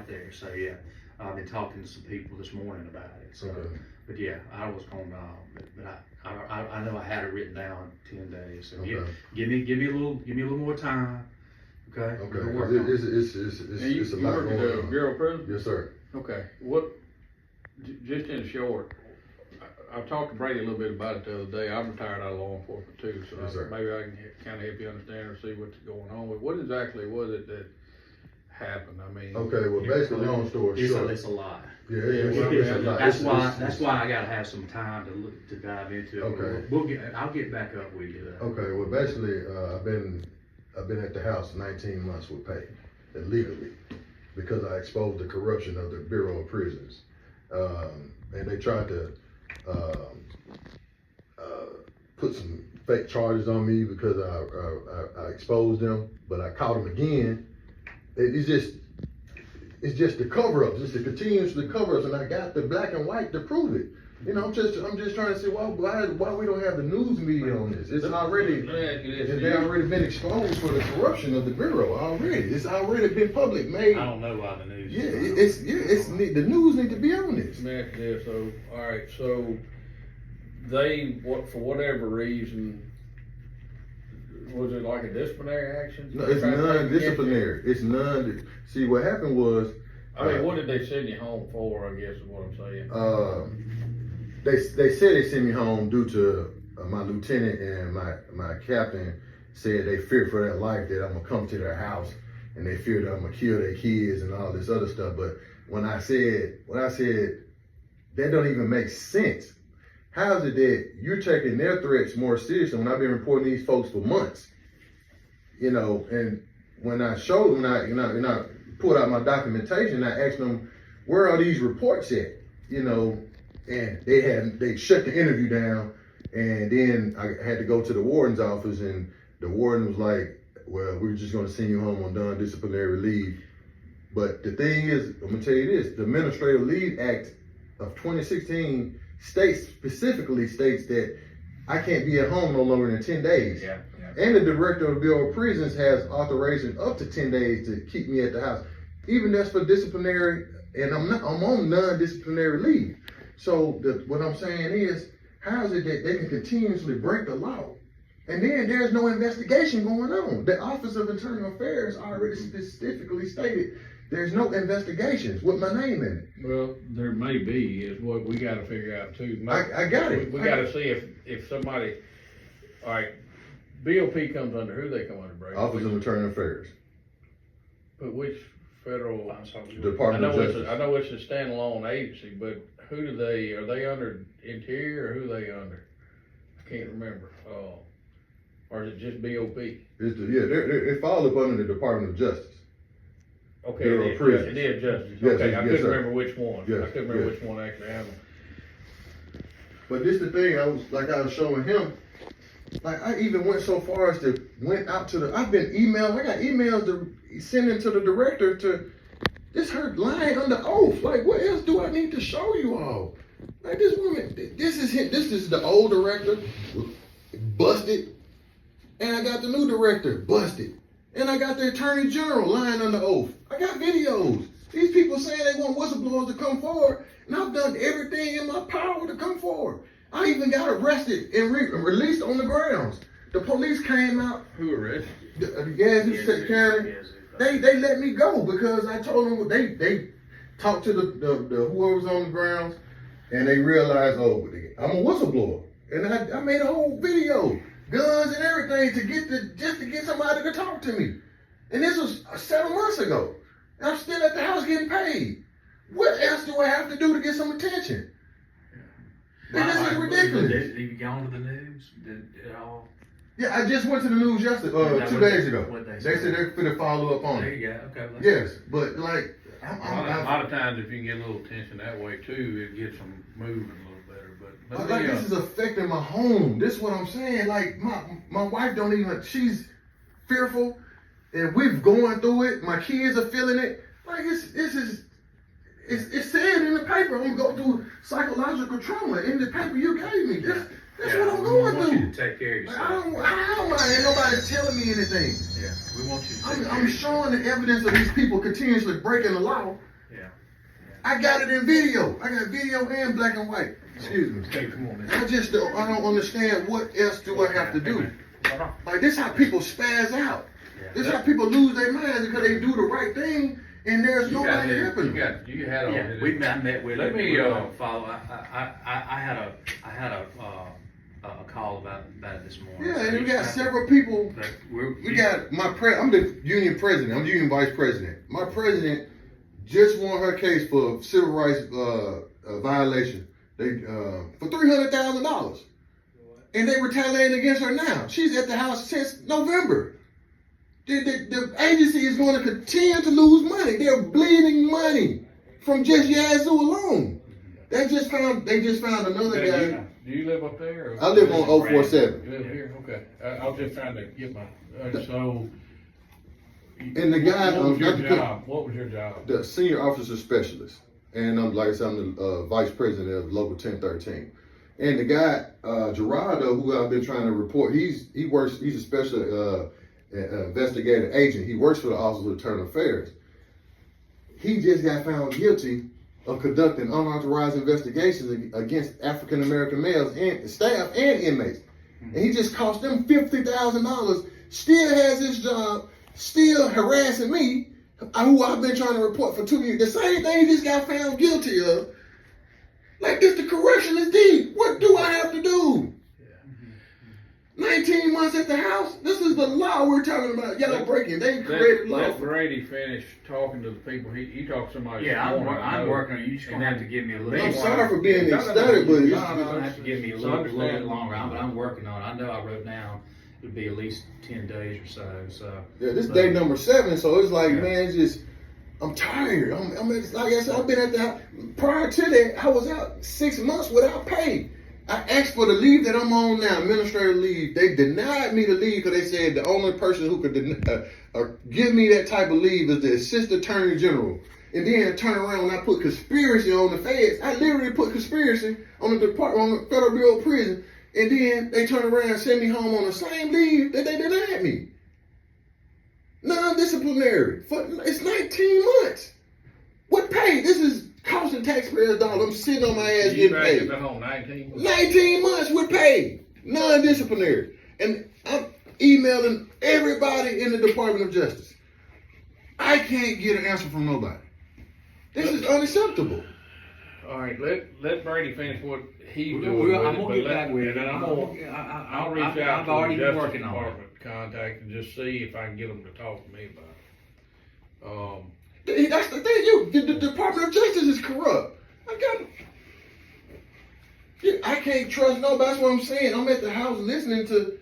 out there. So yeah, I've been talking to some people this morning about it. So, but yeah, I was going but I know I had it written down 10 days. So yeah, give me a little more time. Okay. Okay. It's a lot going on. You work at the Bureau of Prisons? Yes, sir. Okay. Just in short, I talked to Brady a little bit about it the other day. I'm retired out of law enforcement too, so yes, maybe I can kind of help you understand or see what's going on with. What exactly was it that happened? I mean. Okay. Well, basically, long story short, it's a lot. Yeah, it's a lot. That's why I gotta have some time to dive into it. Okay. I'll get back up with you. Okay. Well, basically, I've been at the house 19 months with pay illegally because I exposed the corruption of the Bureau of Prisons, and they tried to put some fake charges on me because I exposed them, but I caught them again. It's just the cover-ups. It's the continuously cover-ups, and I got the black and white to prove it. You know, I'm just trying to see why we don't have the news media on this. It's already they already been exposed for the corruption of the bureau already. It's already been public made. I don't know why the news. The news need to be on this. So all right, so they for whatever reason. Was it like a disciplinary action? No, it's non-disciplinary. It's none. See, what happened was. I mean, what did they send you home for? I guess is what I'm saying. They said they sent me home due to my lieutenant and my captain said they feared for their life that I'm gonna come to their house and they feared that I'm gonna kill their kids and all this other stuff. But when I said that don't even make sense. How is it that you're taking their threats more seriously when I've been reporting these folks for months? You know, and when I showed them, I pulled out my documentation, I asked them, where are these reports at? You know, and they shut the interview down, and then I had to go to the warden's office, and the warden was like, well, we're just gonna send you home on non-disciplinary leave. But the thing is, I'm gonna tell you this, the Administrative Leave Act of 2016 specifically states that I can't be at home no longer than 10 days. Yeah. And the director of the Bureau of Prisons has authorization up to 10 days to keep me at the house. Even that's for disciplinary, and I'm on non-disciplinary leave. So what I'm saying is, how is it that they can continuously break the law? And then there's no investigation going on. The Office of Internal Affairs already specifically stated there's no investigations with my name in it. Well, there may be, is what we got to figure out too. I got it. We got to see if somebody, all right, BOP comes under, who they come under, Brady? Office of Internal Affairs. But which federal? Department of Justice. I know it's a standalone agency, but are they under Interior or who they under? I can't remember. Or is it just BOP? They fall up under the Department of Justice. Okay, it is Justice. Yes, okay, I couldn't sir. remember which one. Yes, I couldn't remember which one actually happened. But this the thing, I was showing him, like I even went so far as to went out to I've been emailed, I got emails to sending to the director to, this her lying under oath. Like, what else do I need to show you all? Like this woman, this is the old director, busted, and I got the new director, busted. And I got the Attorney General lying under oath. I got videos. These people saying they want whistleblowers to come forward, and I've done everything in my power to come forward. I even got arrested and released on the grounds. The police came out. Who arrested you? The Gadsden County. They let me go because I told them they talked to the whoever's on the grounds, and they realized, oh, I'm a whistleblower, and I made a whole video. Guns and everything to get somebody to talk to me. And this was 7 months ago. And I'm still at the house getting paid. What else do I have to do to get some attention? This is ridiculous. Did you go on to the news? Did it all? Yeah, I just went to the news yesterday, 2 days ago. They said they're going to follow up on There it. you go. Okay. Yes, but like, a lot of times if you can get a little attention that way too, it gets them moving a little better. But like this is affecting my home. This is what I'm saying. Like my wife don't even, she's fearful, and we're going through it. My kids are feeling it. Like it's said in the paper. I'm going through psychological trauma in the paper you gave me. That's what I'm going through. We want you to take care of yourself. Ain't nobody telling me anything. Yeah, we want you to take care I'm showing the evidence of these people continuously breaking the law, Yeah. I got it in video. I got video and black and white. Excuse me. Hey, come on, man. I don't understand what else do I have to do. Like, this how people spaz out. This how people lose their minds because they do the right thing and there's nobody helping them. You had all Yeah, I met with. Let me follow. I had a call about it this morning. Yeah, and we got several people. We got I'm the union president. I'm the union vice president. My president just won her case for civil rights violation. They for $300,000, and they retaliating against her now. She's at the house since November. The agency is going to continue to lose money. They're bleeding money from just Yazoo alone. They just found another guy. Do you live up there? I live on 047. You live here? Okay. I was just trying to get my, so. And the guy, what was your job? What was your job? The senior officer specialist. And like I said, I'm the vice president of Local 1013. And the guy, Gerardo, who I've been trying to report, he's a special investigative agent. He works for the Office of Internal Affairs. He just got found guilty of conducting unauthorized investigations against African American males and staff and inmates. And he just cost them $50,000, still has his job, still harassing me, who I've been trying to report for 2 years. The same thing he just got found guilty of. Like this, the correction is deep. What do I have to do? 19 months at the house? This is the law we're talking about. Y'all breaking. They created law. Let Brady finish talking to the people. He talked to somebody. Yeah, I'm working. You just gonna have to give me a little. I'm sorry for being excited, but you're gonna have to give me a little bit longer. But I'm working on it. I know I wrote down it'd be at least 10 days or so. So yeah, this is day number 7. So it's like, man, I'm tired. I'm like I said, I've been at the house. Prior to that, I was out 6 months without pay. I asked for the leave that I'm on now, administrative leave. They denied me the leave because they said the only person who could give me that type of leave is the assistant attorney general. And then turn around when I put conspiracy on the feds. I literally put conspiracy on the Federal Bureau of Prison. And then they turn around and send me home on the same leave that they denied me. Non-disciplinary. It's 19 months. What pay? This is costing taxpayers dollars. I'm sitting on my ass getting paid. 19 months with pay. Non-disciplinary. And I'm emailing everybody in the Department of Justice. I can't get an answer from nobody. This is unacceptable. All right, let Brady finish what he's doing. I'm gonna get back with it. I'll reach out I've to already the been Justice working on it. Department contact and just see if I can get them to talk to me about it. That's the thing. The Department of Justice is corrupt. I can't trust nobody. That's what I'm saying. I'm at the house listening to.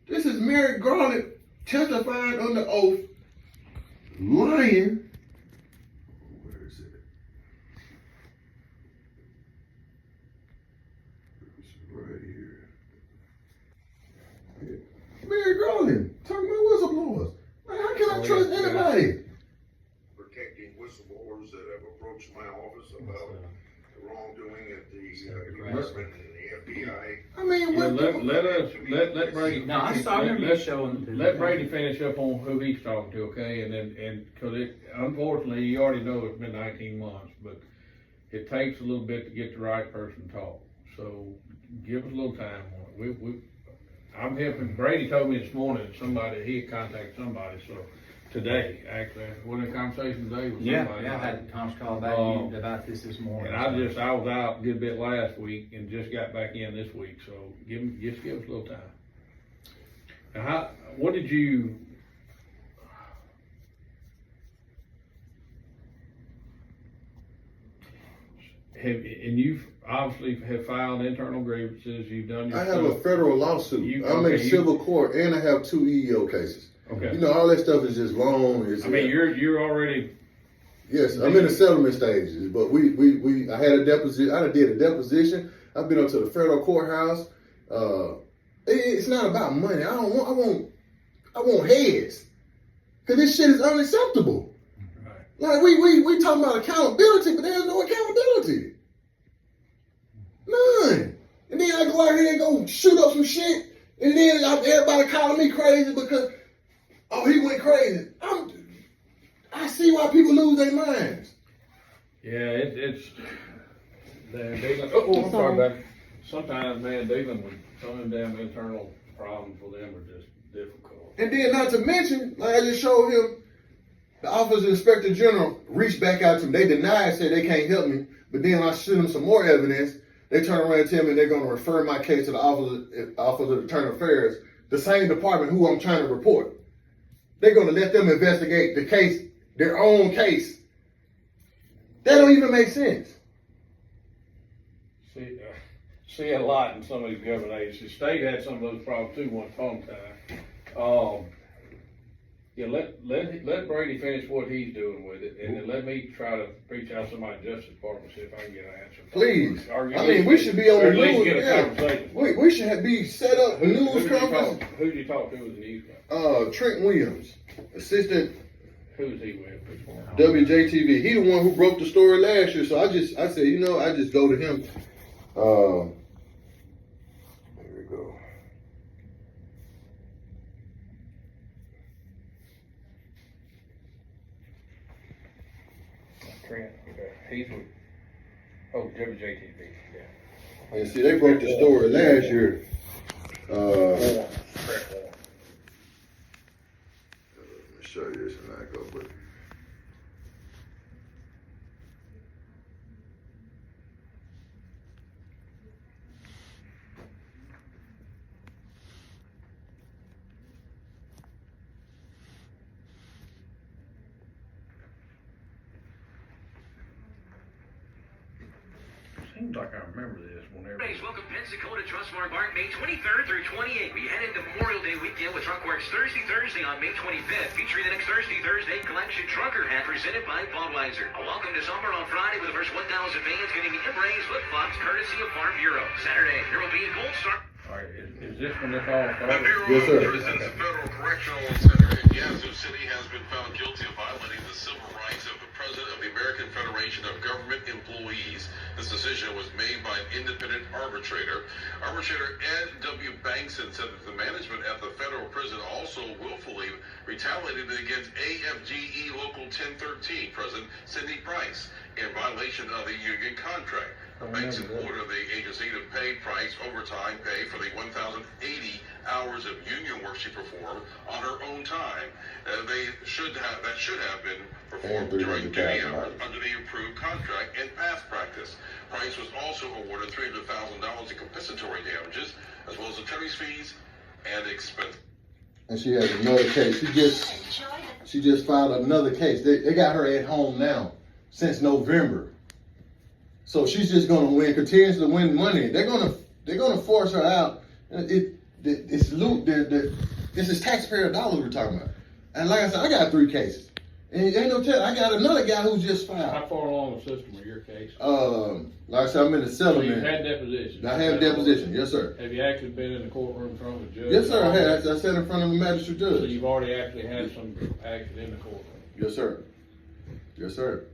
This is Mary Garland testifying under oath, lying. Where is it? It's right here. Mary Garland talking about whistleblowers. How can I trust anybody? Protecting whistleblowers that have approached my office about the wrongdoing at the department and the FBI. I mean, let Brady. No, I started showing. Let Brady finish up on who he's talking to, okay? And because unfortunately, you already know it's been 19 months, but it takes a little bit to get the right person to talk. So give us a little time on it. I'm helping. Brady told me this morning that he had contacted somebody. So today, actually, wasn't a conversation today with somebody. Yeah, I had a conference call about this morning. And I was out a good bit last week and just got back in this week. So just give us a little time. Now, what did you? And you've obviously have filed internal grievances. You've done your. I have a federal lawsuit. I'm in civil court, and I have 2 EEO cases. Okay. You know, all that stuff is just long. You're already. Yes, I'm in the settlement stages, but I had a deposition. I did a deposition. I've been up to the federal courthouse. It's not about money. I want heads, because this shit is unacceptable. Like we talking about accountability, but there's no accountability. None. And then I go out here and go shoot up some shit, and then everybody calling me crazy because, oh, he went crazy. see why people lose their minds. Yeah, it's dealing. Oh, I'm sorry about it. Sometimes, man, dealing with some of them internal problems for them are just difficult. And then, not to mention, like I just showed him, the Office of Inspector General reached back out to me. They denied, said they can't help me. But then I sent them some more evidence. They turn around and tell me they're going to refer my case to the Office of Internal Affairs, the same department who I'm trying to report. They're going to let them investigate the case, their own case. That don't even make sense. See a lot in some of these government agencies. The state had some of those problems too once upon a time. Yeah, let Brady finish what he's doing with it, and then let me try to reach out to my Justice Department, see if I can get an answer. Please. I mean, we should be on the news. Get a conversation. We should be set up news conference. Who did you talk to as the news guy? Trent Williams, assistant. Who's he with? WJTV. He the one who broke the story last year, so I said, you know, I just go to him. There we go. Trent, okay. He's with, WJTV, yeah. And see, they broke the story last year. Let me show you this and I go, but. Seems like I remember this whenever. Welcome Pensacola Trustmark Park, May 23rd through 28th. We head into Memorial Day weekend with Trunkworks Thursday on May 25th. Featuring the next Thursday collection trucker hat presented by Budweiser. A welcome to summer on Friday with the first 1,000 fans getting the Embrace flip-flops courtesy of Farm Bureau. Saturday, there will be a Gold Star. All right, is this when this all started? Yes, sir. Citizens Federal Correctional Center in Yazoo City has been found guilty of violating the civil rights of the president of the American Federation of Government Employees. This decision was made by an independent arbitrator. Arbitrator Ed W. Bankson said that the management at the federal prison also willfully retaliated against AFGE Local 1013 President Cindy Price in violation of the union contract. Bankson ordered the agency to pay Price overtime pay for the 1,080 hours of union work she performed on her own time. That should have been performed during duty hours under the approved contract and past practice. Price was also awarded $300,000 in compensatory damages, as well as attorney's fees and expenses. And she has another case. She just filed another case. They got her at home now since November. So she's just gonna continues to win money. They're gonna force her out. This is taxpayer dollars we're talking about. And like I said, I got 3 cases. And ain't no tell. I got another guy who just filed. How far along the system are your case? Like I said, I'm in the settlement. So you've had depositions. I have deposition, yes, sir. Have you actually been in the courtroom in front of a judge? Yes, sir. I had. I sat in front of the magistrate judge. So you've already actually had some action in the courtroom. Yes, sir. Yes, sir.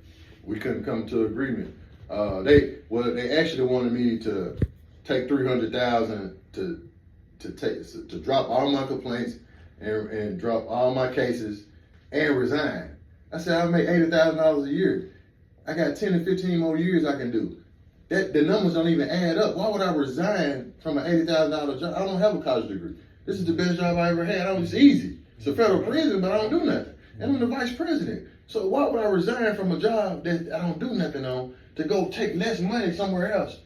We couldn't come to agreement. They actually wanted me to take $300,000 to drop all my complaints and drop all my cases and resign. I said I make $80,000 a year. I got 10 to 15 more years I can do. The numbers don't even add up. Why would I resign from an $80,000 job? I don't have a college degree. This is the best job I ever had. It's easy. It's a federal prison, but I don't do nothing. And I'm the vice president. So why would I resign from a job that I don't do nothing on to go take less money somewhere else?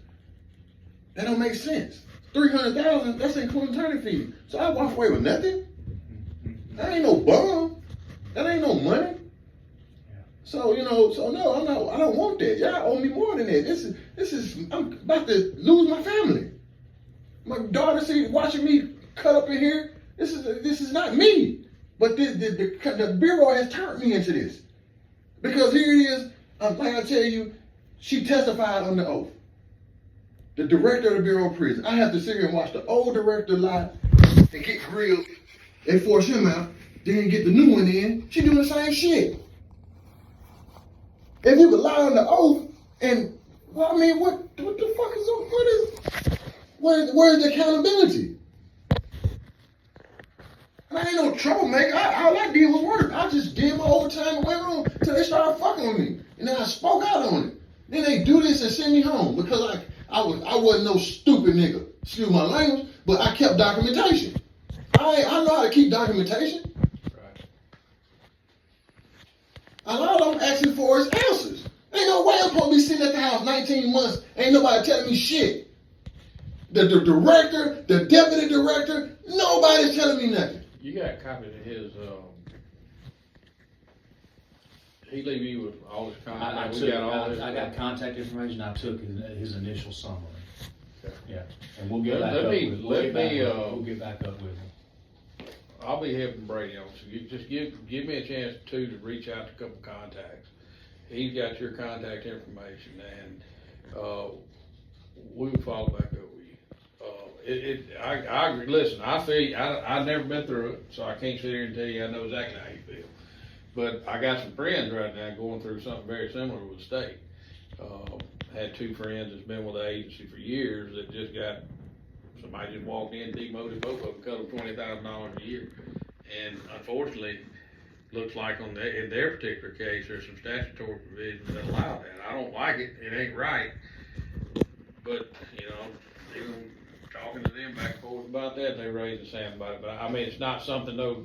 That don't make sense. $300,000, that's including attorney fees. So I walk away with nothing? That ain't no bum. That ain't no money. So, no, I don't want that. Y'all owe me more than that. I'm about to lose my family. My daughter watching me cut up in here. This is not me. But the Bureau has turned me into this. Because here it is, like I tell you, she testified on the oath. The director of the Bureau of Prisons. I have to sit here and watch the old director lie and get grilled. They force him out, then get the new one in. She doing the same shit. If you could lie on the oath and, what the fuck where's the accountability? And I ain't no troublemaker. All I did was work. I just did my overtime and went on till they they started fucking with me. And then I spoke out on it. Then they do this and send me home because I wasn't no stupid nigga. Excuse my language, but I kept documentation. I know how to keep documentation. Right. A lot of them asking for is answers. Ain't no way I'm supposed to be sitting at the house 19 months. Ain't nobody telling me shit. The director, the deputy director, nobody's telling me nothing. You got a copy of his, he leave you with all his contact? I got contact information. I took his initial summary. Okay. Yeah, and we'll get back up with him. I'll be helping Brady on, so you just give me a chance too to reach out to a couple contacts. He's got your contact information, and we'll follow back up with you. I agree. Listen, I've never been through it, so I can't sit here and tell you I know exactly how you feel. But I got some friends right now going through something very similar with the state. Had two friends that's been with the agency for years that just got, somebody just walked in, demoted both of them, cut them $20,000 a year. And unfortunately, looks like in their particular case, there's some statutory provisions that allow that. I don't like it, it ain't right. But, even talking to them back and forth about that, they raised the sand about it. But I mean, it's not something though,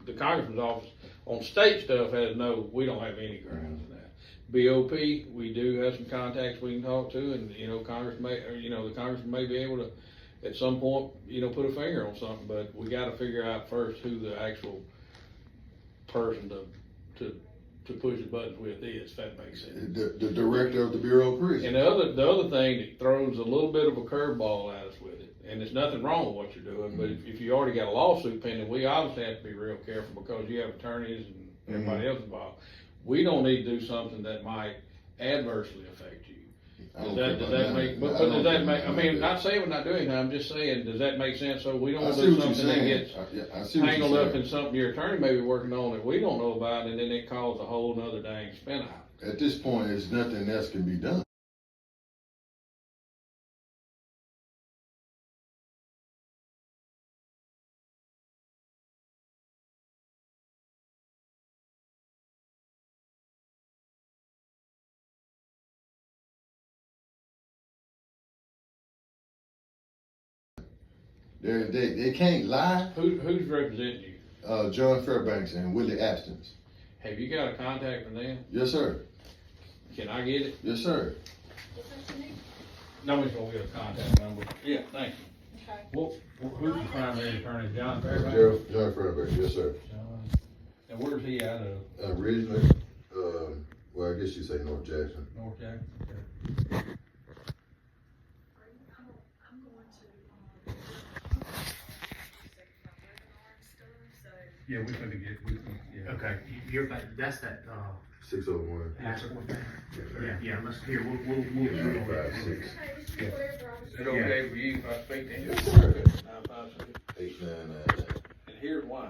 the Congressman's office on state stuff has we don't have any grounds in that. BOP, we do have some contacts we can talk to, and the Congressman may be able to, at some point, put a finger on something. But we got to figure out first who the actual person to push the buttons with is, if that makes sense. The director of the Bureau of Prisons. And the other thing that throws a little bit of a curveball at us with it, and there's nothing wrong with what you're doing, but if you already got a lawsuit pending, we obviously have to be real careful because you have attorneys and everybody else involved. We don't need to do something that might adversely affect you. Does that make, I mean, not saying we're not doing that, I'm just saying, does that make sense? So we don't want to do something that gets tangled up in something your attorney may be working on that we don't know about, and then it causes a whole nother dang spin out. At this point, there's nothing else can be done. They can't lie. Who's representing you? John Fairbanks and Willie Astons. Have you got a contact from them? Yes, sir. Can I get it? Yes, sir. Nobody's gonna get a contact number. Yeah, thank you. Okay. Well, who's the primary attorney? John Fairbanks? John Fairbanks, yes, sir. John. And where's he out of? Originally, well, I guess you say North Jackson. North Jackson? Okay. Yeah, we can get. Yeah. Okay, you're back. That's that. 601. Yeah. Let's hear. We'll 5, 6. Is it okay for you if I speak to him? Yes, sir. 8999. And here's why.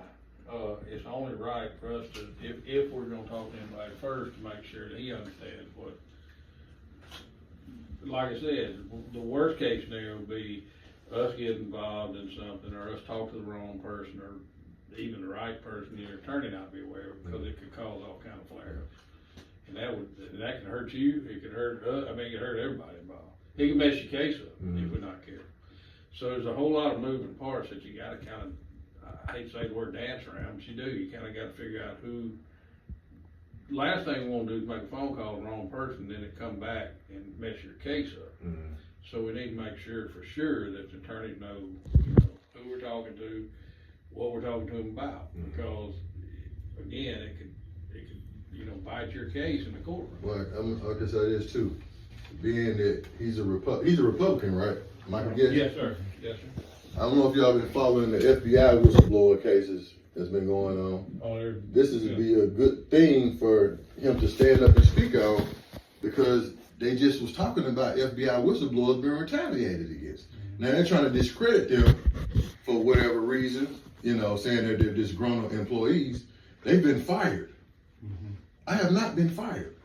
It's only right for us to, if we're gonna talk to anybody first, to make sure that he understands what, like I said, the worst case scenario would be us getting involved in something, or us talk to the wrong person, or even the right person, your attorney not be aware of, because it could cause all kind of flare-ups. And that can hurt you, it could hurt us, it could hurt everybody involved. It can mess your case up if we're not careful. So there's a whole lot of moving parts that you gotta kind of, I hate to say the word dance around, but you do. You kind of got to figure out who. Last thing we want to do is make a phone call to the wrong person, then it come back and mess your case up. So we need to make sure for sure that the attorneys know, who we're talking to, what we're talking to them about, because again, it could bite your case in the courtroom. Well, I can say this too, being that he's a Republican, right? Michael Guest? Yes, sir. Yes, sir. I don't know if y'all been following the FBI whistleblower cases that's been going on. This is be a good thing for him to stand up and speak on, because they just was talking about FBI whistleblowers being retaliated against. Now they're trying to discredit them for whatever reason, saying that they're disgruntled employees. They've been fired. I have not been fired.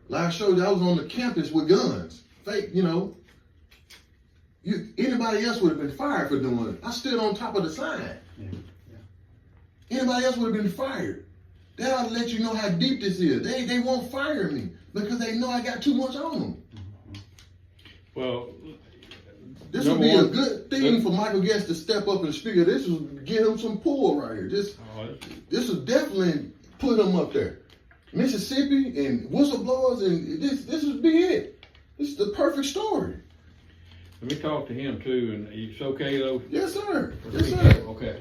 Like I showed you, I was on the campus with guns, fake, anybody else would have been fired for doing it. I stood on top of the sign. Anybody else would have been fired. That ought to let you know how deep this is. They won't fire me because they know I got too much on them. Well, This would be a good thing for Michael Guest to step up and speak. This would give him some pull right here. This would definitely put him up there. Mississippi and whistleblowers, and this would be it. This is the perfect story. let me talk to him too, and it's okay though? Yes, sir. Yes, sir. Okay.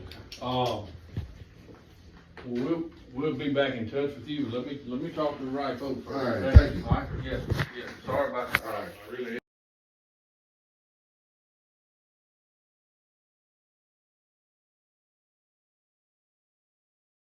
We'll be back in touch with you. Let me talk to the right folks. All right, thank you. All right, yes. Sorry about that. All right. I really